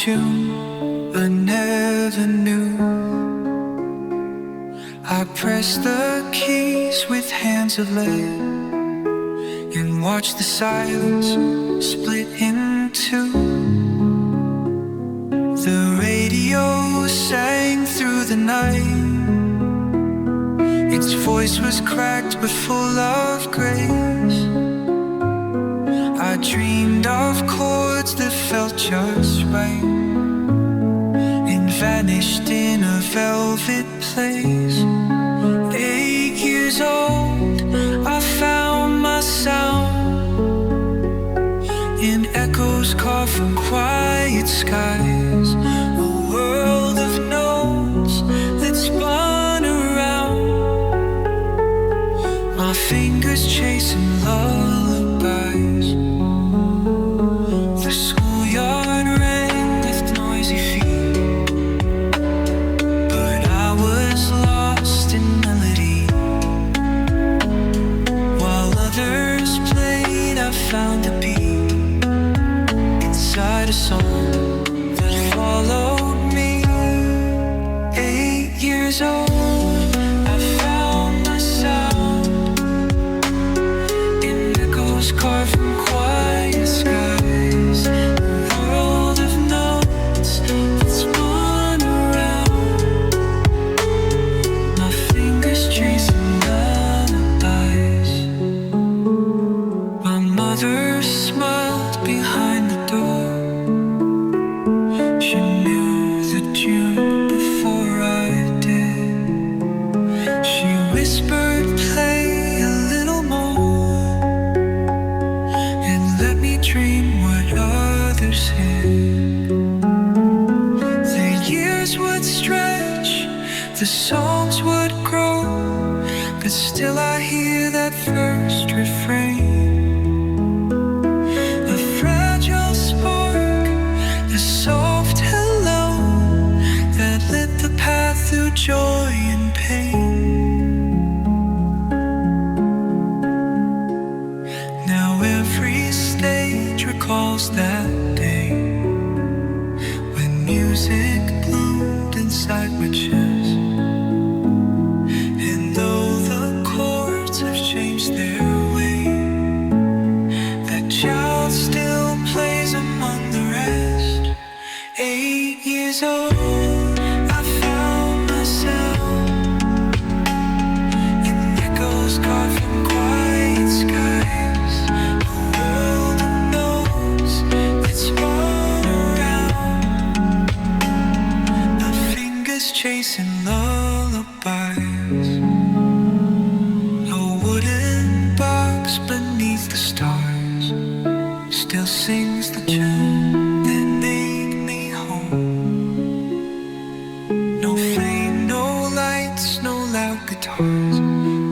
tune I never knew. I pressed the keys with hands of lead and watched the silence split in two. The radio sang through the night. Its voice was cracked but full of grace. I dreamed of chords that felt just right and vanished in a velvet place. 8 years old, I found my sound in echoes carved from quiet skies. A world of notes that spun around, my fingers chasing lullabies. The schoolyard rang with noisy feet, but I was lost in melody. While others played, I found a beat inside a song that followed me. 8 years old, I found my sound in echoes carved from quiet skies. A world of notes that spun around, my fingers chasing lullabies. My mother smiled behind the door. She knew the tune before I did. She whispered, "Play a little more and let me dream what others hid." The years would stretch, the songs would grow, but still I hear that first refrain. A fragile spark, a soft hello that lit the path through joy and pain. Now every stage recalls that day when music bloomed inside my chest. And though the chords have changed their way, that child still plays among the rest. 8 years old, I found myself in echoes carved from quiet skies. A world of notes that spun around, my fingers chasing lullabies. A wooden box beneath the stars still sings the tune that made me home. No flame, no lights, no loud guitars,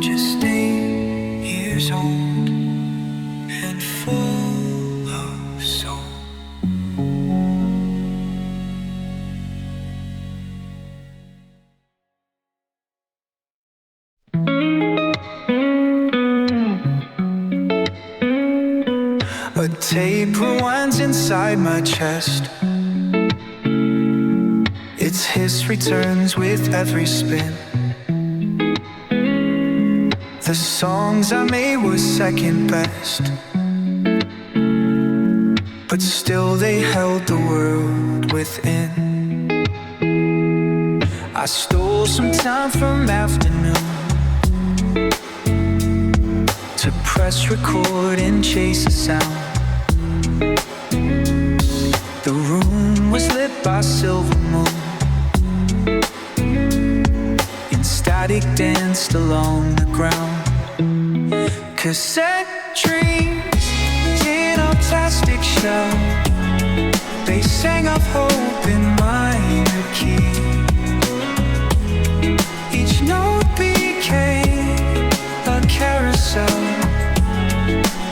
just 8 years old and full of soul. A tape rewinds inside my chest. Its history turns with every spin. The songs I made were second best, but still they held the world within. I stole some time from afternoon to press record and chase a sound. The room was lit by silver moon, and static danced along the ground. Cassette dreams in a plastic shell, they sang of hope in minor key. Each note became a carousel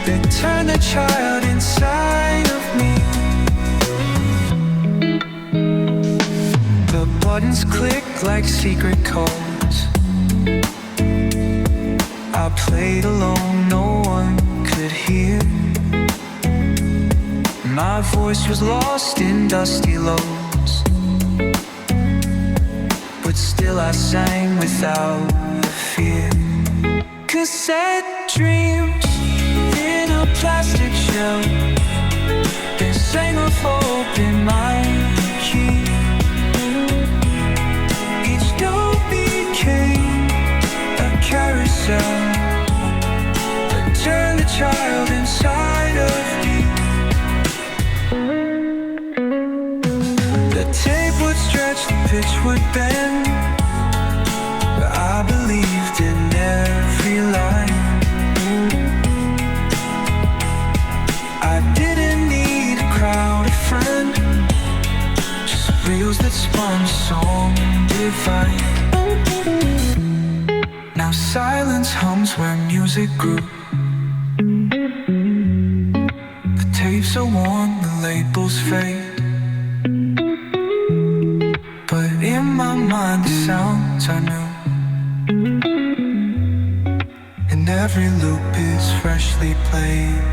that turned the child inside of me. The buttons clicked like secret codes. I played alone, no one could hear. my voice was lost in dusty lows, but still I sang without fear. Cassette dreams in a plastic shell, they sang of hope in my key. Each note became a carousel that turned the child inside of me. The tape would stretch, the pitch would bend, but I believed in every line. I didn't need a crowd of friends, just reels that spun song divine. Now silence hums where music grew. The tapes are worn, the labels fade, but in my mind the sounds are new, and every loop is freshly played.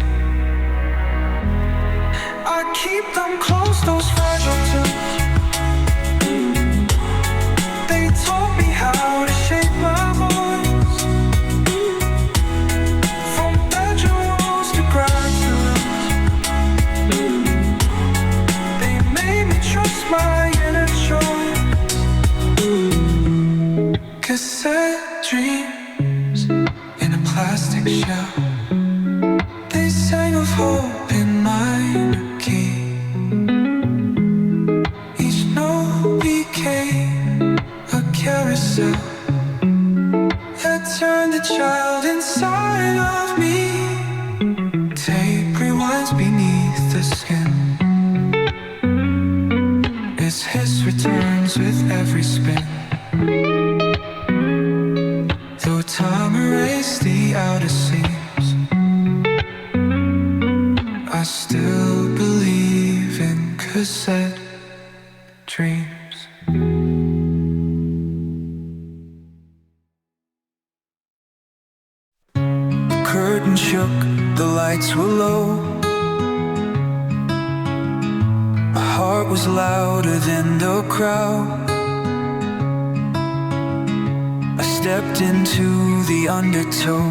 I keep them close, those fragile tunes. They taught me how to shape my voice, from bedroom walls to grassroots. They made me trust my inner choice. Cassette dreams in a plastic shell, they sang of hope in minor key. Each note became a carousel that turned the child inside of me. Tape rewinds beneath the skin, its hiss returns with every spin. Though time erased the outer seams, I still believe in cassette dreams. The curtain shook, the lights were low. My heart was louder than the crowd. I stepped into the undertow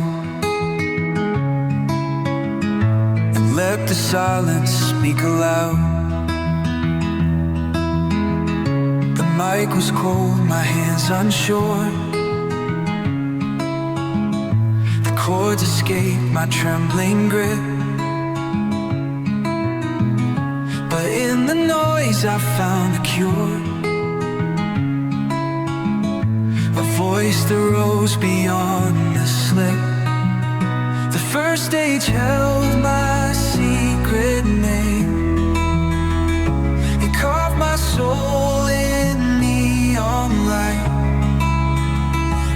and let the silence speak aloud. The mic was cold, my hands unsure. The chords escaped my trembling grip, but in the noise I found a cure. A voice that rose beyond the slip. The first stage held my secret name. It carved my soul in neon light.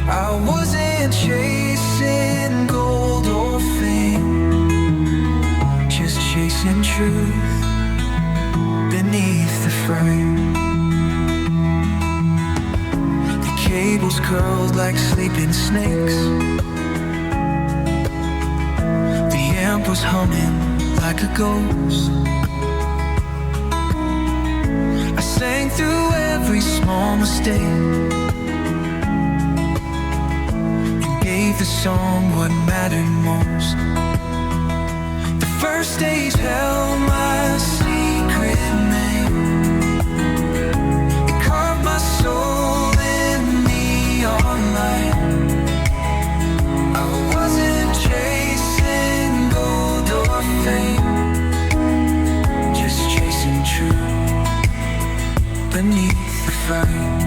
I wasn't chasing gold or fame, just chasing truth beneath the frame. Cables curled like sleeping snakes. The amp was humming like a ghost. I sang through every small mistake and gave the song what mattered most. The first stage held my secret name. It carved my soul online. I wasn't chasing gold or fame, just chasing truth beneath the frame.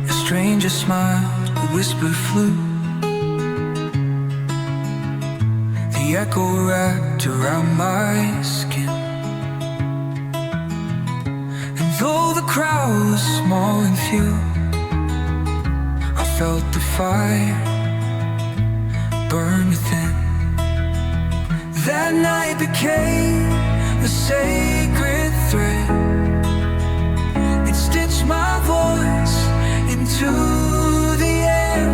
A stranger smiled, a whisper flew. The echo wrapped around my skin. Though the crowd was small and few, I felt the fire burn within. That night became a sacred thread. It stitched my voice into the air,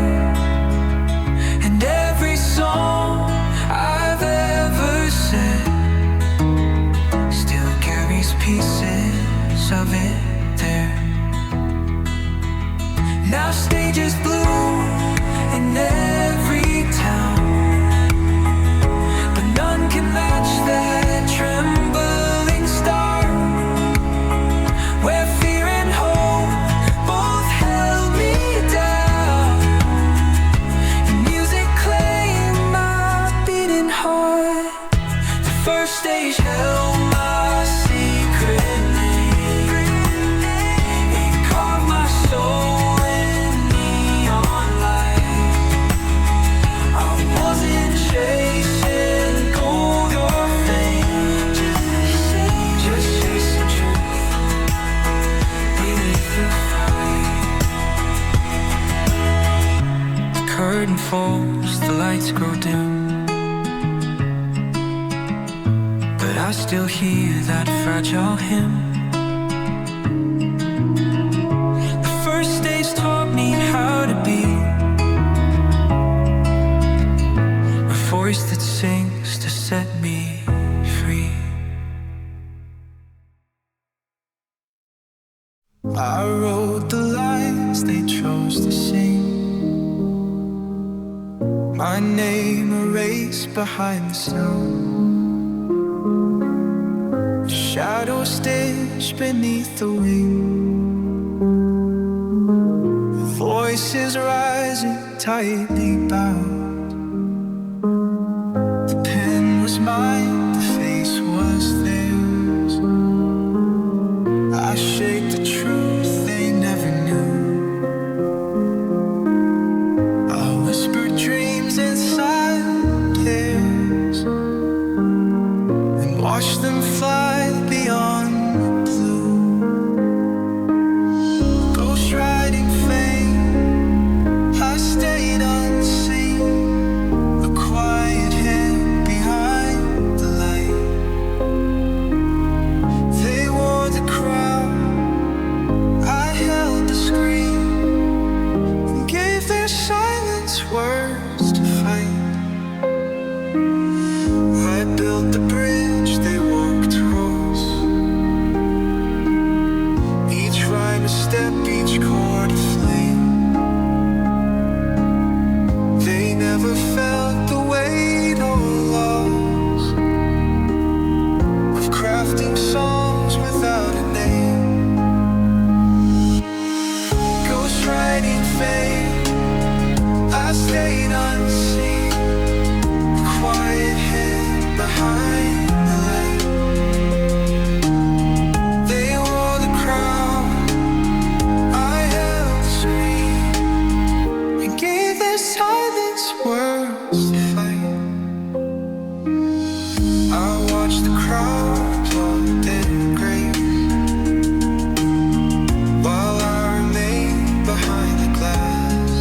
and every song I've ever said evidence of it there. Now stages bloom in every town, but none can match that trembling start, where fear and hope both held me down, and music claimed my beating heart. The first stage held my secret name, it carved my soul in neon light. I wasn't chasing gold or fame, just chasing truth beneath the fight. The curtain falls, the lights grow dim, but I still hear that fragile hymn. The first stage taught me how to be a voice that sings to set me free. I wrote the lines they chose to sing, my name erased behind the snow, shadow stitched beneath the wing, voices rising tightly bound. The pen was mine, the face was theirs. I shaped the truth they never knew. I whispered dreams inside theirs and watched them fly beyond the blue. Ghostwriting fame, I stayed unseen, a quiet hand behind the light. They wore the crown, I held the screen, and gave their silence words to fight. I built the bridge they walked across, each rhyme a step, each chord a flame. They never felt the weight or loss of crafting songs without a name. Ghostwriting fame, I stayed unseen, a quiet hand behind the light. They wore the crown, I held the screen, and gave their silence words to fight. I watched the crowd plot their graves, while I remained behind the glass.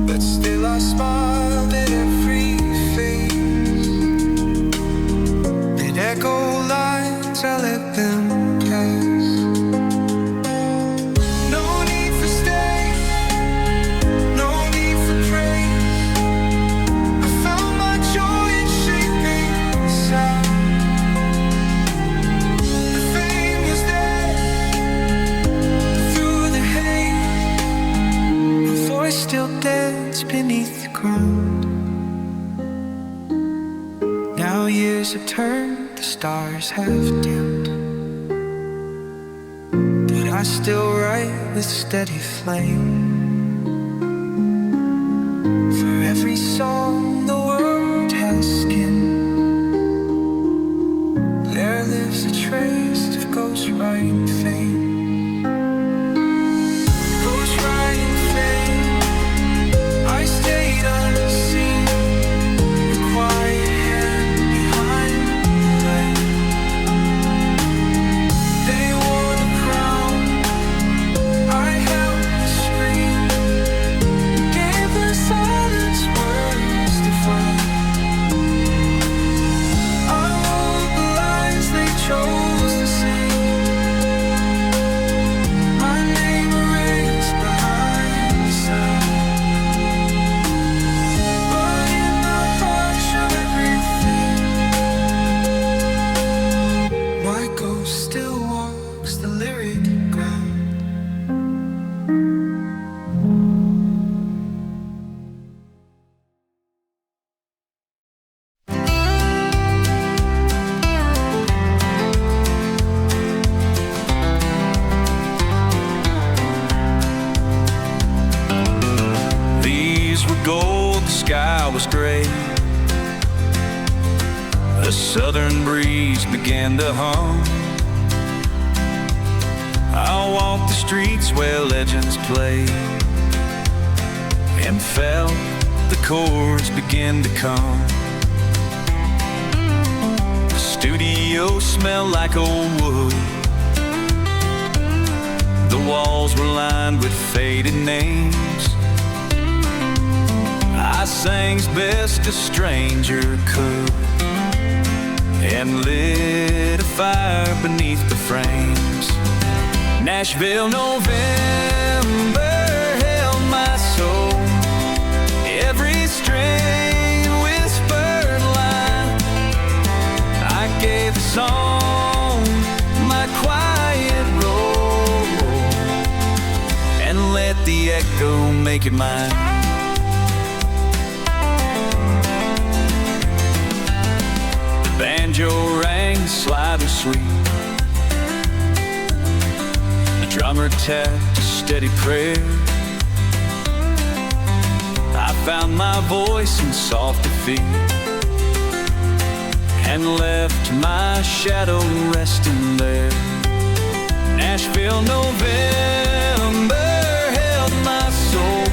But still I smiled at every face. They'd echo lines, I let them pass. No need for stage, no need for praise. I found my joy in shaping sound. The fame was there through the haze, my voice still danced beneath the ground. Now years have turned, the stars have dimmed, but I still write with steady flame. For every song the world has skinned, there lives a trace of ghostwriting fame. Ghostwriting fame, I stayed unseen, a quiet hand behind the light. They wore the crown, I held the screen, gave the silence words to find. I wrote the lines they chose to sing, southern breeze began to hum. I walked the streets where legends play and felt the chords begin to come. The studio smelled like old wood. The walls were lined with faded names. I sang's best a stranger could and lit a fire beneath the frames. Nashville November held my soul. Every string and whispered line, I gave the song my quiet role and let the echo make it mine. The banjo rang, slide was sweet. Drummer tapped a steady prayer. I found my voice in soft defeat and left my shadow resting there. Nashville November held my soul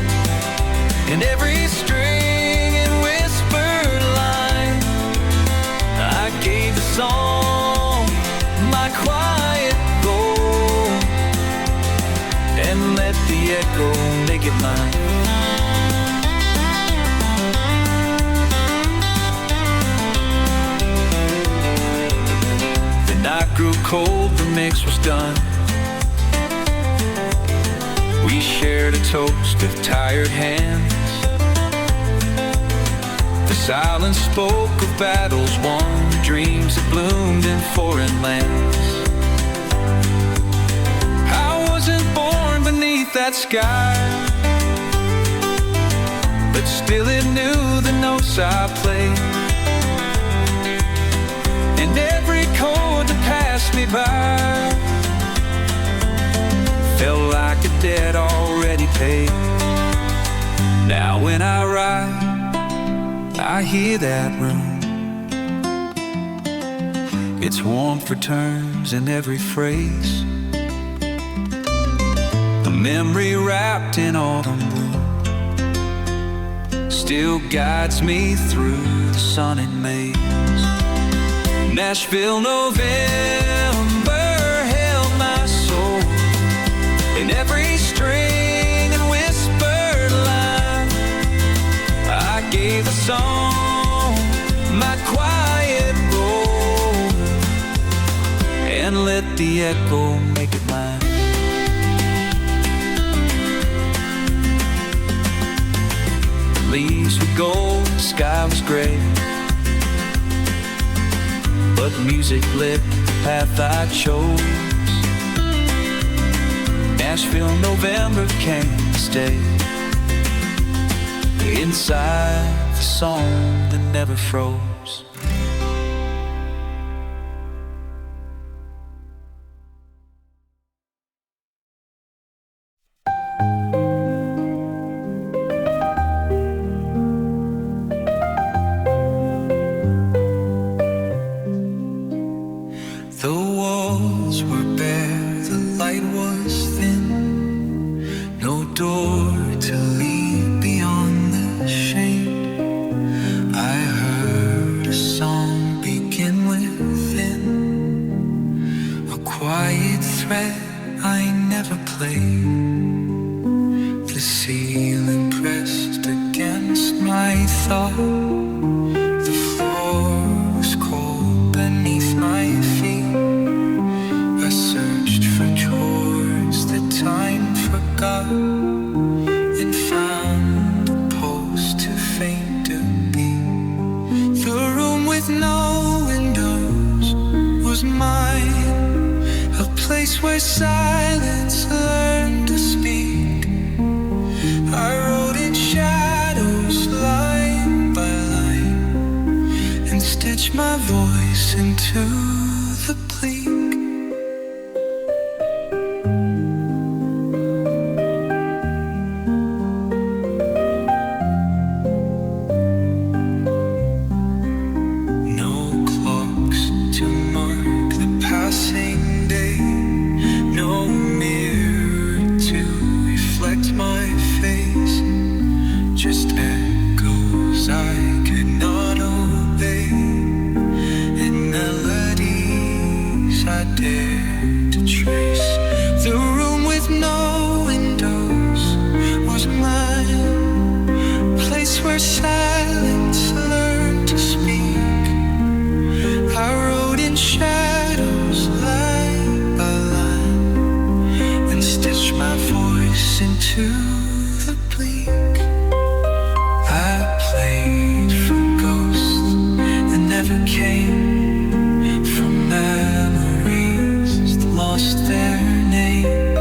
in every string and whispered line. I gave the song my quiet goal and let the echo make it mine. The night grew cold, the mix was done. We shared a toast with tired hands. The silence spoke of battles won, dreams that bloomed in foreign lands. Born beneath that sky, but still it knew the notes I played, and every chord that passed me by felt like a debt already paid. Now when I write, I hear that room. Its warmth returns in every phrase. A memory wrapped in autumn bloom still guides me through the sun and maze. Nashville November held my soul in every string and whispered line. I gave the song my quiet role and let the echo make it mine. Leaves were gold, the sky was gray, but music lit the path I chose. Nashville November came to stay inside the song that never froze. No clock dared to trace. The room with no windows was mine, place where silence learned to speak. I wrote in shadows line by line and stitched my voice into the bleak. I played for ghosts that never came, from memories that lost their name.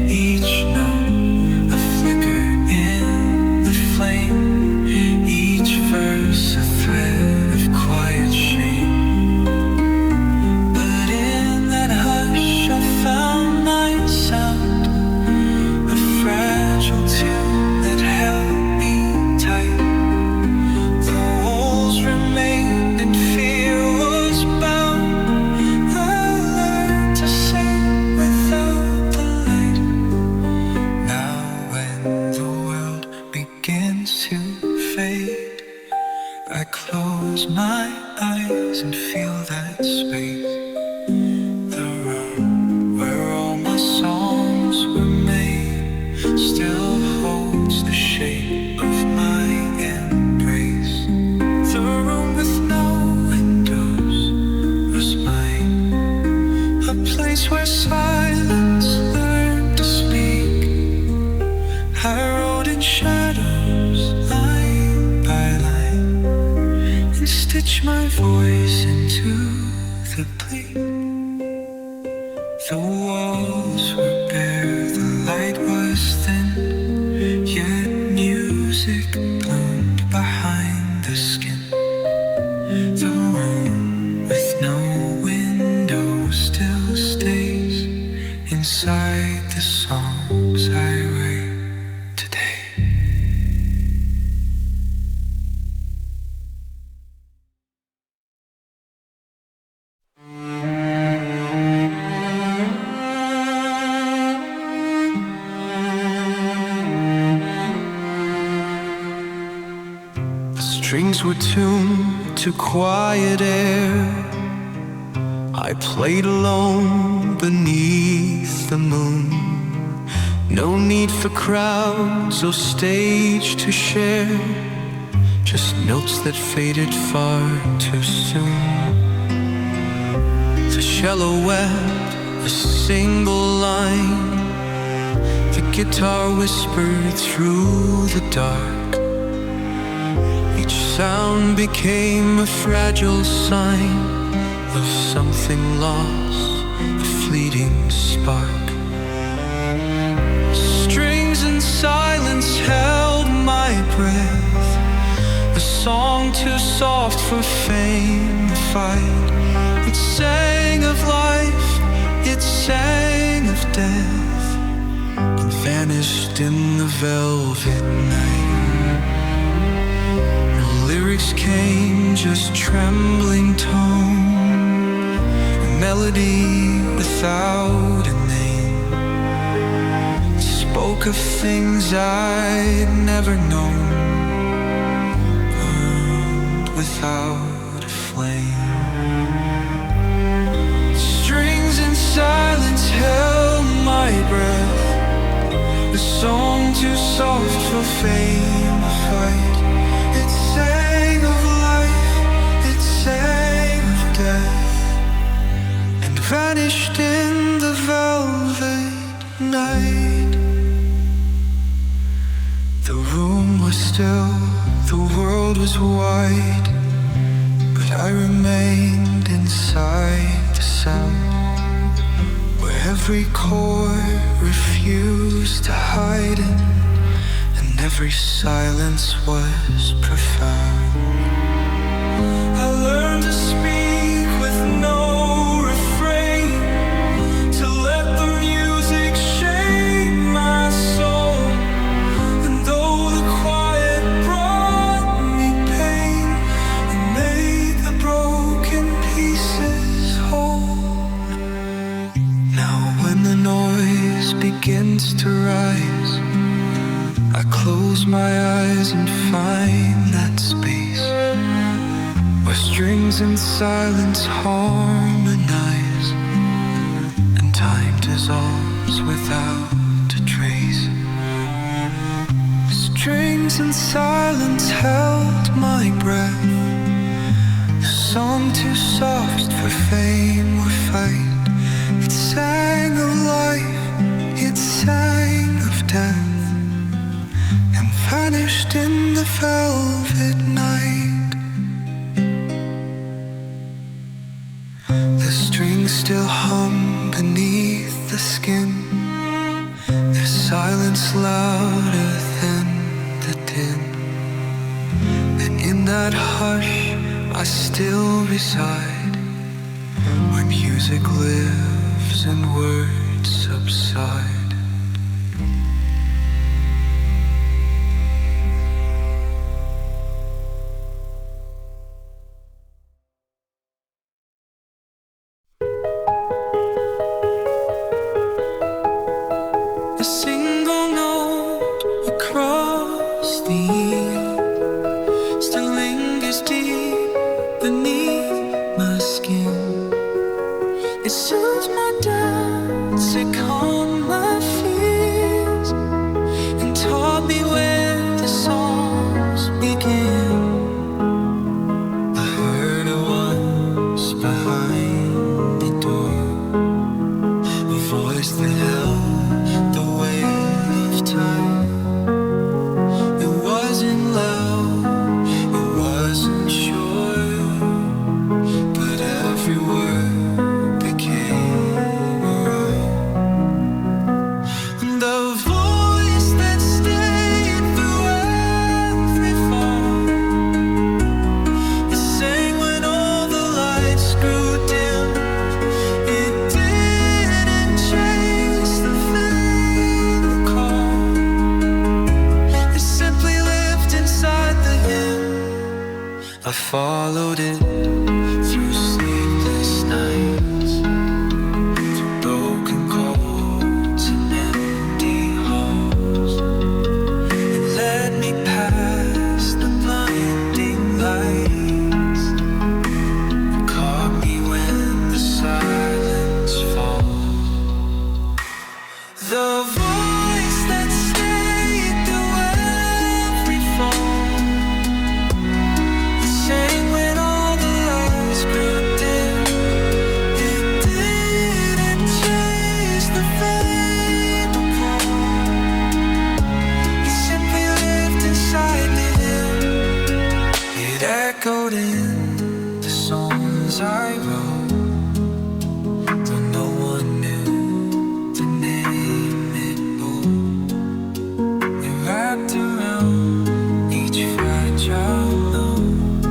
Each note a flicker in the flame, each verse a thread of quiet shame. But in that hush I found my sound, a fragile tune that held me tight. The walls remained and fear was bound. I learned to sing without the light. Now when the world begins to fade, I close my eyes and feel that space. The room where all my songs were made still holds the shape of my embrace. The room with no windows was mine, a place where silence learned to speak. I wrote in shadows line by line and stitched my voice into the bleak. The walls were bare, the light was thin, yet music bloomed behind the skin. The room with no window still stays inside the songs I write today. The strings were tuned to quiet air. I played alone beneath the moon. No need for crowds or stage to share, just notes that faded far too soon. The cello wept a single line, the guitar whispered through the dark. Each sound became a fragile sign of something lost, a fleeting spark. Strings and silence held my breath, a song too soft for fame to fight. It sang of life, it sang of death, and vanished in the velvet night. No lyrics came, just trembling tone, a melody without a name. It spoke of things I'd never known, burned without a flame. Strings in silence held my breath, a song too soft for fame to fight. It sang of life, it sang of death, and vanished in the velvet night. The room was still, the world was wide, but I remained inside the sound, where every chord refused to hide it, and every silence was profound. I learned to speak with no refrain, to let the music shape my soul. And though the quiet brought me pain and made the broken pieces whole, now when the noise begins to rise, I close my eyes and find that space where strings and silence harmonize, dissolves without a trace. Strings and silence held my breath. The song too soft for fame or fight. It sang of life, it sang of death, and vanished in the velvet night. The strings still hum beneath the skin, their silence louder than the din. And in that hush I still reside, where music lives and words subside. A single note across the year still lingers deep beneath my skin. It soothes my doubts, it calmed my fears, and taught me where the songs begin. I heard it once behind the door, a voice that held the weight of time. It wasn't loud, it wasn't sure, but every word became a rhyme. And the voice that stayed through every fall, it sang when all the lights grew dim. It didn't chase the fatal call, it simply lived inside the hymn. I followed it through sleepless nights, through broken chords and empty halls. It led me past the blinding lights, it caught me when the silence falls. The voice that stayed through every fall, it sang when all the lights grew dim. It didn't chase the fatal call, it simply lived inside the hymn. It echoed in the songs I wrote, though no one knew the name it bore. It wrapped around each fragile note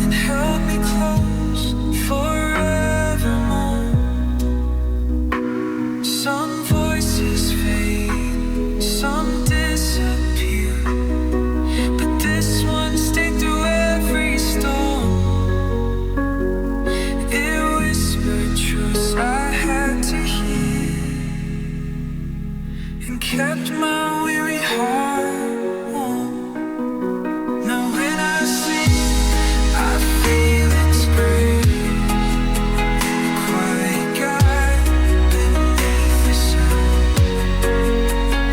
and held me close forevermore. Some voices fade, some disappear, but this one stayed through every storm. It whispered truths I had to hear, and kept my weary heart warm. Now when I sleep, I feel its breath, a quiet guide beneath the sound.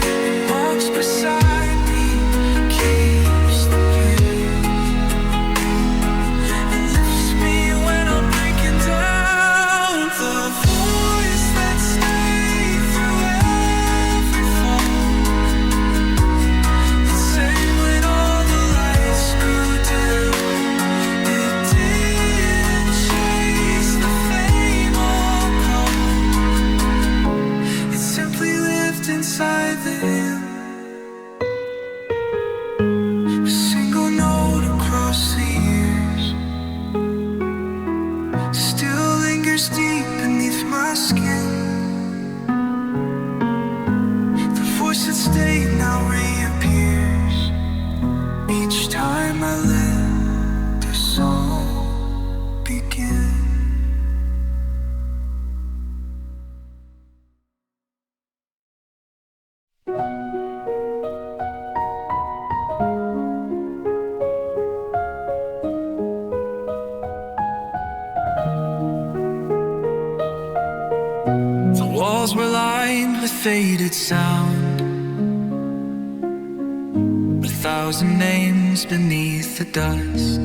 It walks beside me, keeps the pace, and lifts me when I'm breaking down. The voice that stayed through every fall, it sang when all the lights grew dim. It didn't chase the fame or call, it simply lived inside the hymn. A single note across the years still lingers deep beneath my skin. The voice that stayed now reappears each time I let the song begin. walls were lined with faded sound, a thousand names beneath the dust.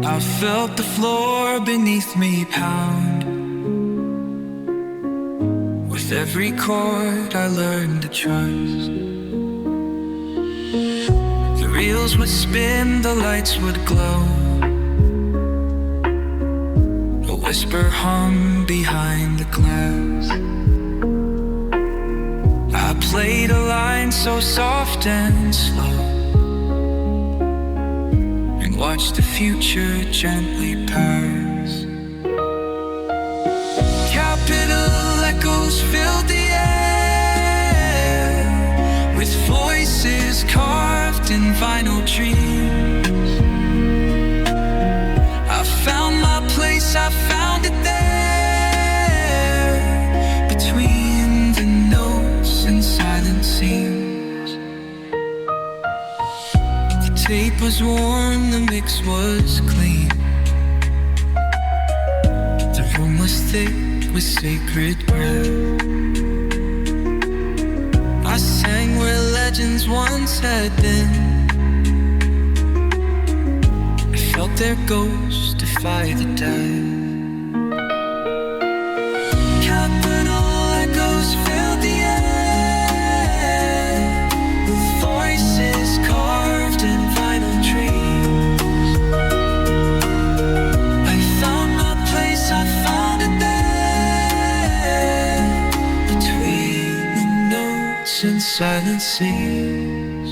I felt the floor beneath me pound. With every chord I learned to trust. The reels would spin, the lights would glow. A whisper hung behind the glass. I played a line so soft and slow, and watched the future gently pass. Capital echoes filled the air, with voices carved in vinyl dreams. I found my place, I found it there, between the notes and silent scenes. The tape was warm, the mix was clean. The room was thick with sacred breath. I sang where legends once had been. I felt their ghosts defy the dead. Capital echoes filled the air, with voices carved in vinyl dreams. I found my place, I found it there, between the notes and silent scenes.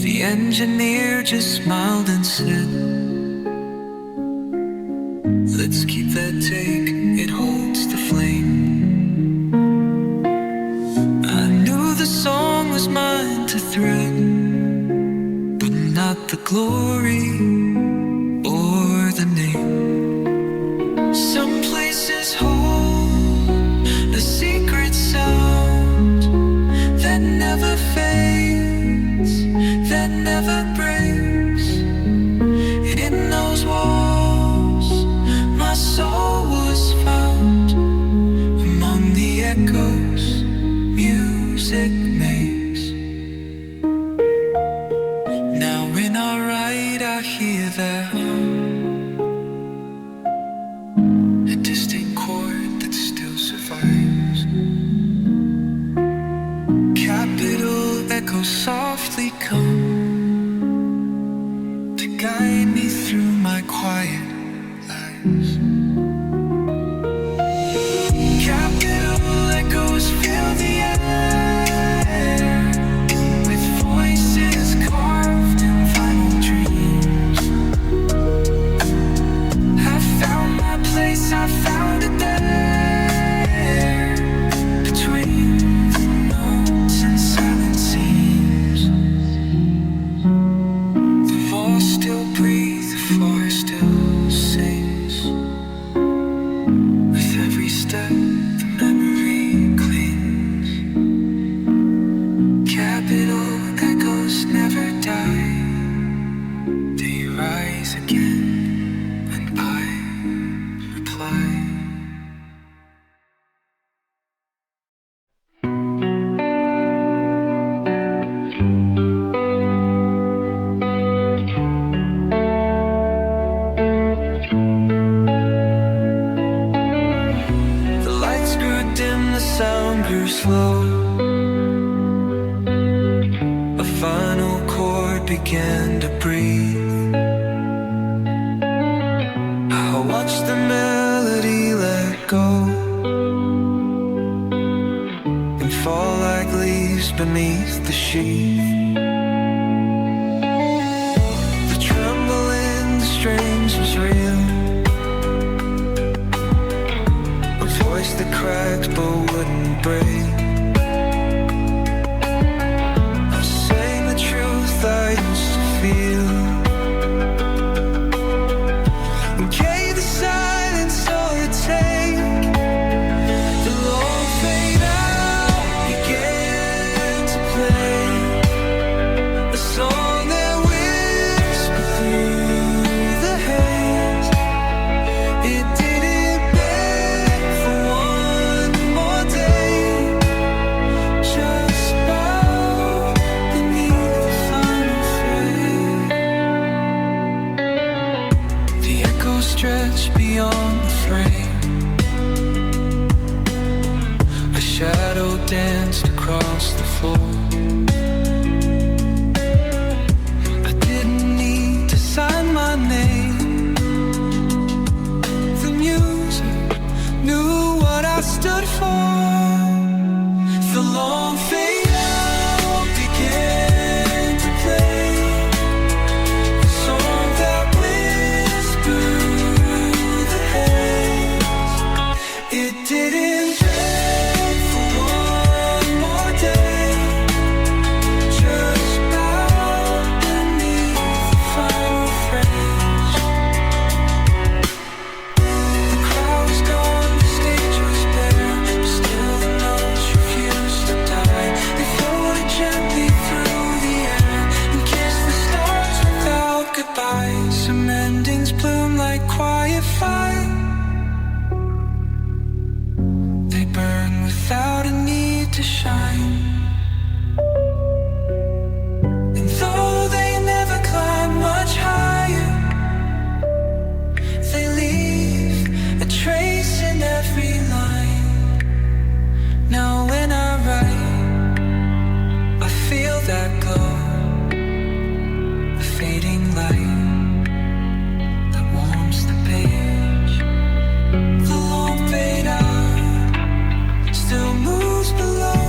The engineer just smiled and said, let's keep that take, it holds the flame. I knew the song was mine to thread, but not the glory or the name. Some places hold a secret sound that never fades, that never breaks. In those walls my soul was found, among the echoes music makes. Now when I write I hear that hum, a distant chord that still survives. Capital echoes softly come to guide me through my quiet lives. Capital echoes fill the air, with voices carved in vinyl dreams. I found my place, I found it there, between the notes and silent scenes. The walls still breathe, the floor still sings. With every step the memory clings. Capital echoes never die, they rise again, and I reply. The lights grew dim, the sound grew slow. A final chord began to breathe. I watched the melody let go and fall like leaves beneath the sheath. The tremble in the strings was real, a voice that cracked but wouldn't break. I sang the truth I used to feel, and gave the silence all it takes. The long fade out began to play, a song that whispered through the haze. It didn't beg danced across the floor. I didn't need to sign my name. The music knew what I stood for. The long fade out began to play, a song that whispered through the haze. It didn't beg for one more day, just bowed beneath the final phrase. The crowd was gone, the stage was bare, but still the notes refused to die. They floated gently through the air and kissed the stars without goodbye. Some endings bloom like quiet fire. They burn without a need to shine. And though they never climb much higher, they leave a trace in every line. Now when I write, I feel that glow, a fading light that warms the page. The long fade out still moves below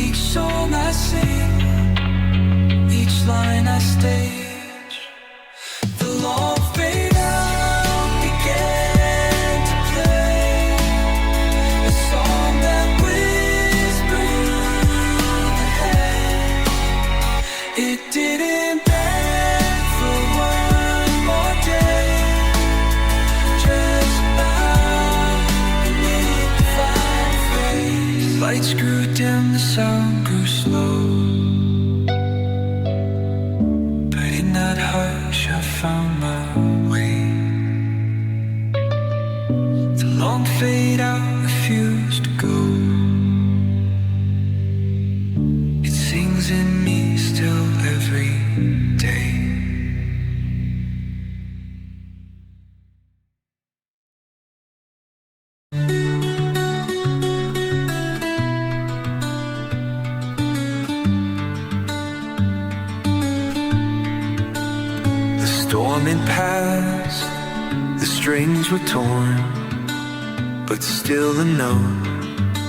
each song I sing, each line I stage. The long fade out began to play, a song that whispered through the haze. It didn't beg for one more day, just bowed beneath the final phrase. Lights grew dim, the sound grew slow, but in that hush I found my way. The long fade out refused to go. It sings in me still every day. The storm had passed, the strings were torn, but still the note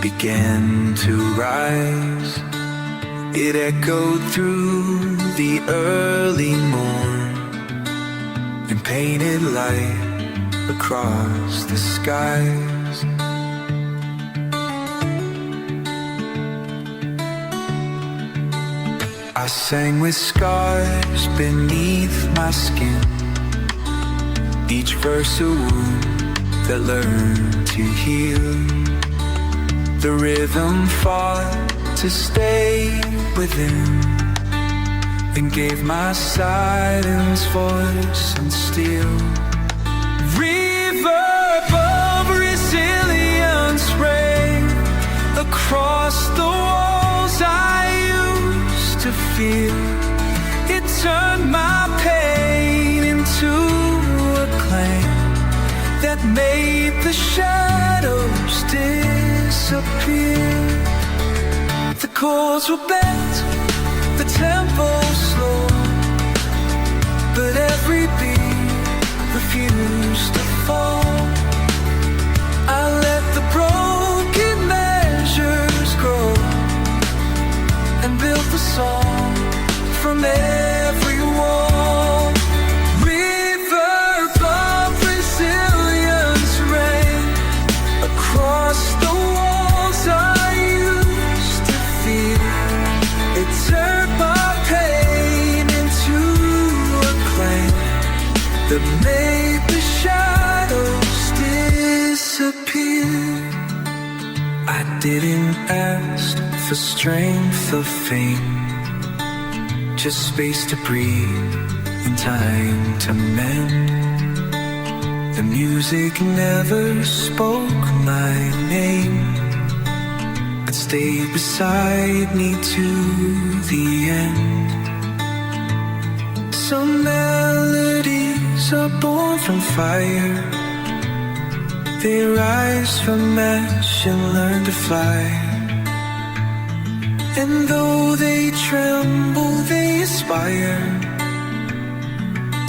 began to rise. It echoed through the early morn and painted light across the skies. I sang with scars beneath my skin, each verse a wound that learned to heal. The rhythm fought to stay within and gave my silence voice and steel. Reverb of resilience rang across the walls I used to feel. It turned my pain into a claim that made the shadows disappear. The chords were bent, the tempo slow, but every beat refused to fall. I let the broken measures grow and built the song from every wall. Reverb of resilience rang across the walls I used to feel. It turned my pain into a claim that made the shadows disappear. I didn't ask for strength or fame, just space to breathe and time to mend. The music never spoke my name, but stayed beside me to the end. Some melodies are born from fire, they rise from ash and learn to fly. And though they tremble, they aspire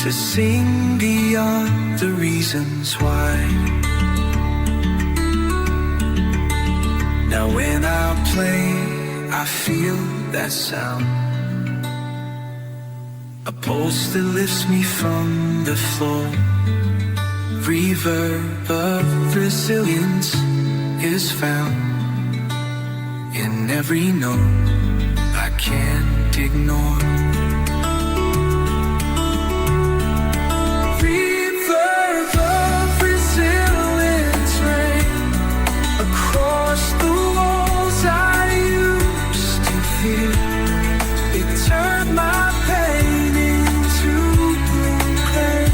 to sing beyond the reasons why. Now when I play, I feel that sound, a pulse that lifts me from the floor. Reverb of resilience is found in every note I can't ignore. Reverb of resilience rain across the walls I used to fear. It turned my pain into blue clay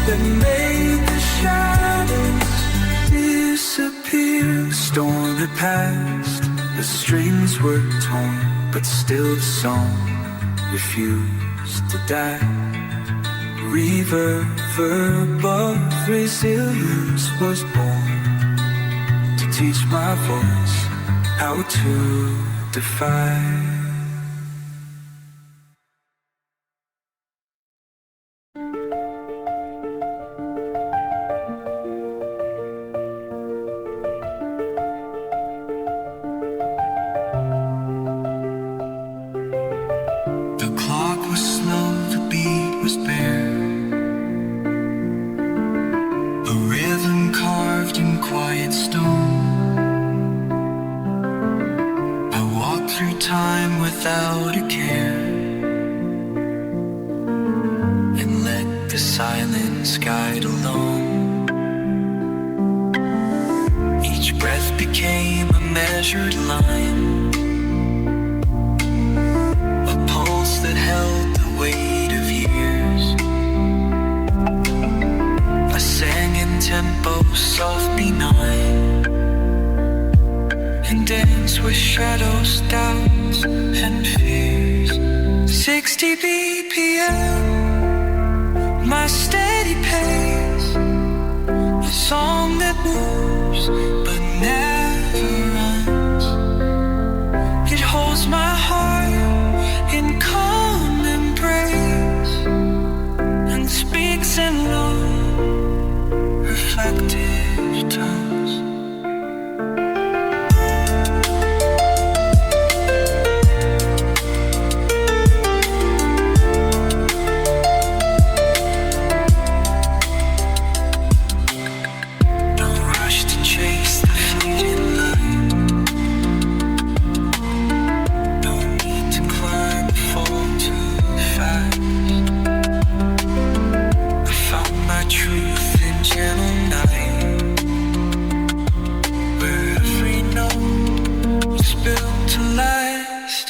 that made the shadows disappear. The storm had passed, the strings were torn, but still the song refused to die. Reverb of resilience was born to teach my voice how to defy. Without a care, and let the silence guide along. Each breath became a measured line, a pulse that held the weight of years. I sang in tempo soft, benign, and dance with shadows, doubts, and fears. 60 BPM, my steady pace, a song that moves but never runs. It holds my heart in calm embrace and speaks in low, reflective tones. Truth in gentle night, where every note is built to last.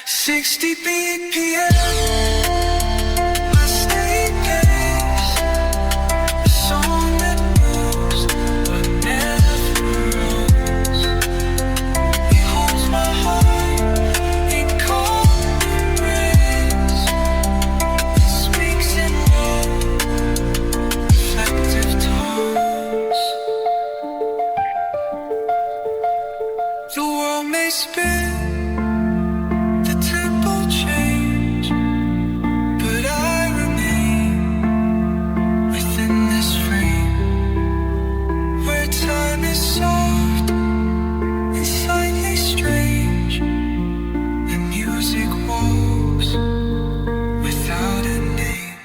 60 BPM, my steady pace, a song that moves but never runs. It holds my heart in calm embrace. It speaks in love. The world may spin, the tempo change, but I remain within this frame, where time is soft and slightly strange, and music walks without a name.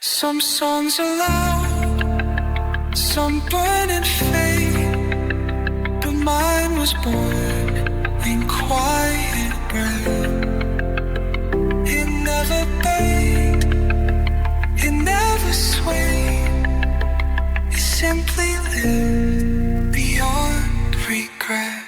Some songs are loud, some burn and fade, but mine was born in quiet breath. It never begged, it never swayed, it simply lived beyond regret.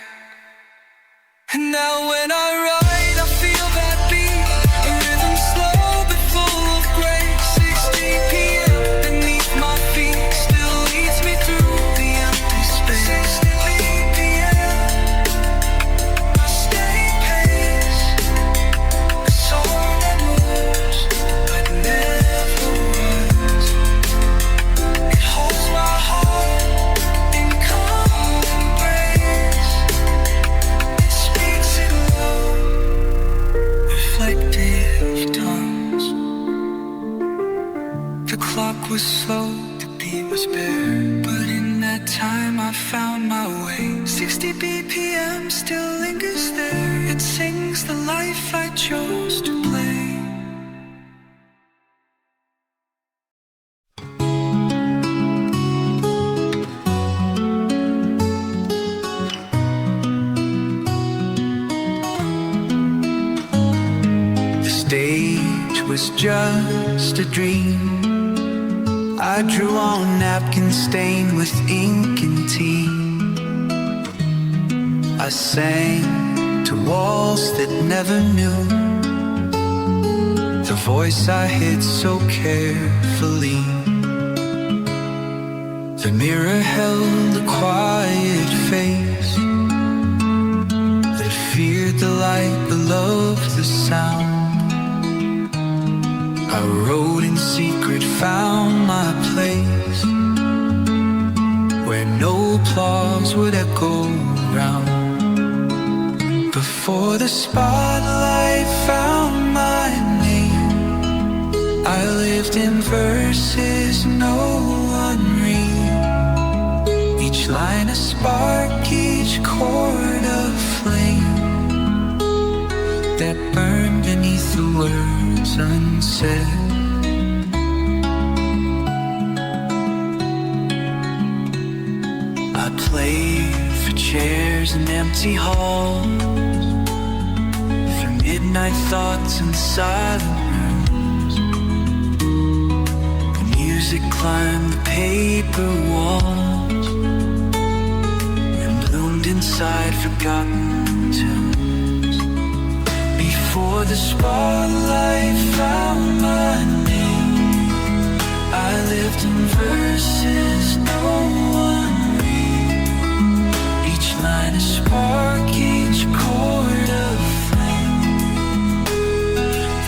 And now when I write, I feel that beat, a rhythm slow but full of grace. 60 PM beneath my feet still leads me through the empty space. 60 BPM, my steady pace, a song that moves but never runs. It holds my heart there, but in that time I found my way. 60 BPM still lingers there. It sings the life I chose to play. Was just a dream. I drew on napkins stained with ink and tea. I sang to walls that never knew the voice I hid so carefully. The mirror held a quiet face that feared the light but loved the sound. I wrote in secret, found my place where no applause would echo round. Before the spotlight found my name, I lived in verses no one read. Each line a spark, each chord a flame that burned beneath the words unsaid. I played for chairs in empty halls, for midnight thoughts and silent rooms. The music climbed the paper walls and bloomed inside forgotten tunes. Before the spotlight found my name, I lived in verses no one read. Each line a spark, each chord a flame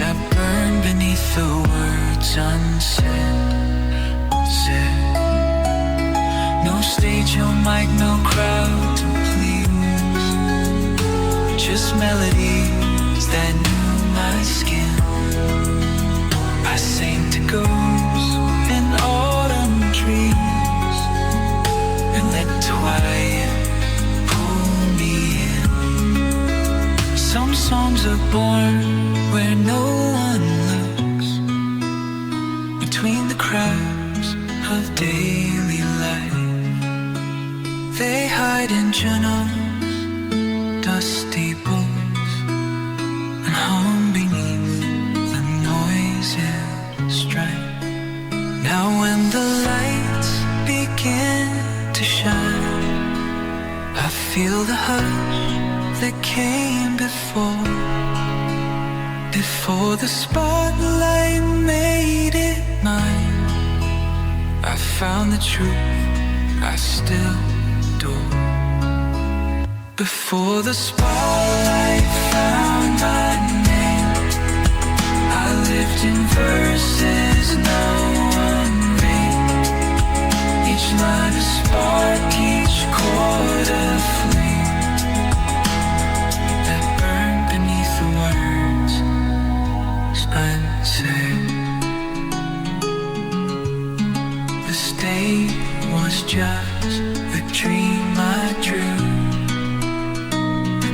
that burned beneath the words unsaid. No stage, no mic, no crowd to please, just melodies that knew my skin. I sang to ghosts and autumn trees and let twilight pull me in. Some songs are born where no one looks, between the cracks of daily life. They hide in journals, dusty books, and hum beneath the noise and strife. Now when the lights begin to shine, I feel the hush that came before the spotlight made it mine. I found the truth I still adore. Before the spotlight found my name, I lived in verses no one read. Each line a spark, each chord a flame that burned beneath the words unsaid. The state was just a dream I drew.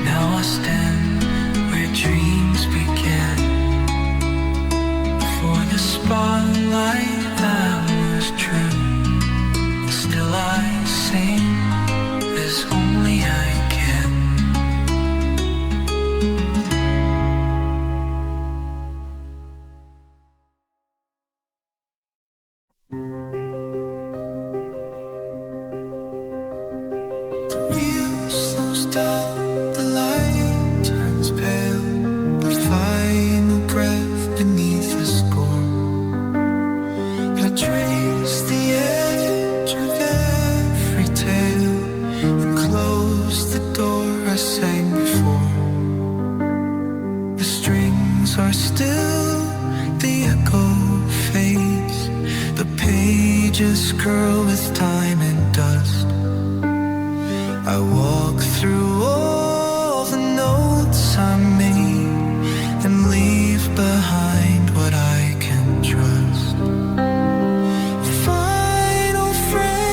Now I stand where dreams began. For the spotlight that was true, still I sing as only I can. The wheel slows down, the light turns pale, the final breath beneath the score. I trace the edge of every tale and close the door I sang before. The strings are still, the echo fades, the pages curl with time and dust. I walk through all the notes I made and leave behind what I can trust. Final frame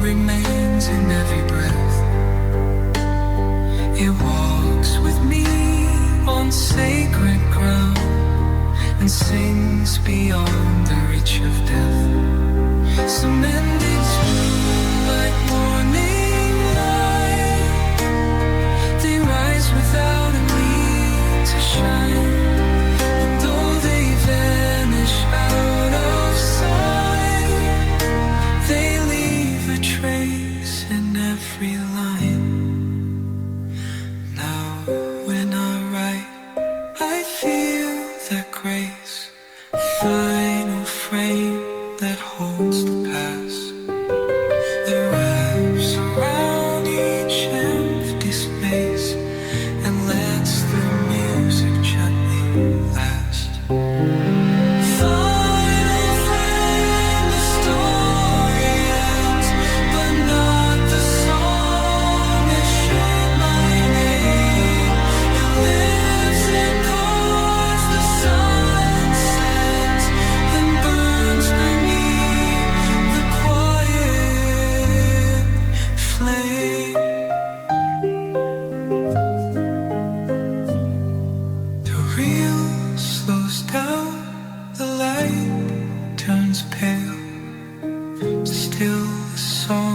remains in every breath. It walks with me on sacred ground and sings beyond the reach of death. Cemented through like morning light, they rise without a need to shine. And though they vanish out of sight, they leave a trace in every line. Now when I write, I feel that grace, final frame that holds the past, that wraps around each empty space and lets the music gently last. Final frame, the story ends, but not the song that shaped my name. It lives in chords the sun sends, then burns beneath the quiet flame. The reel slows down, the light turns pale. Still the song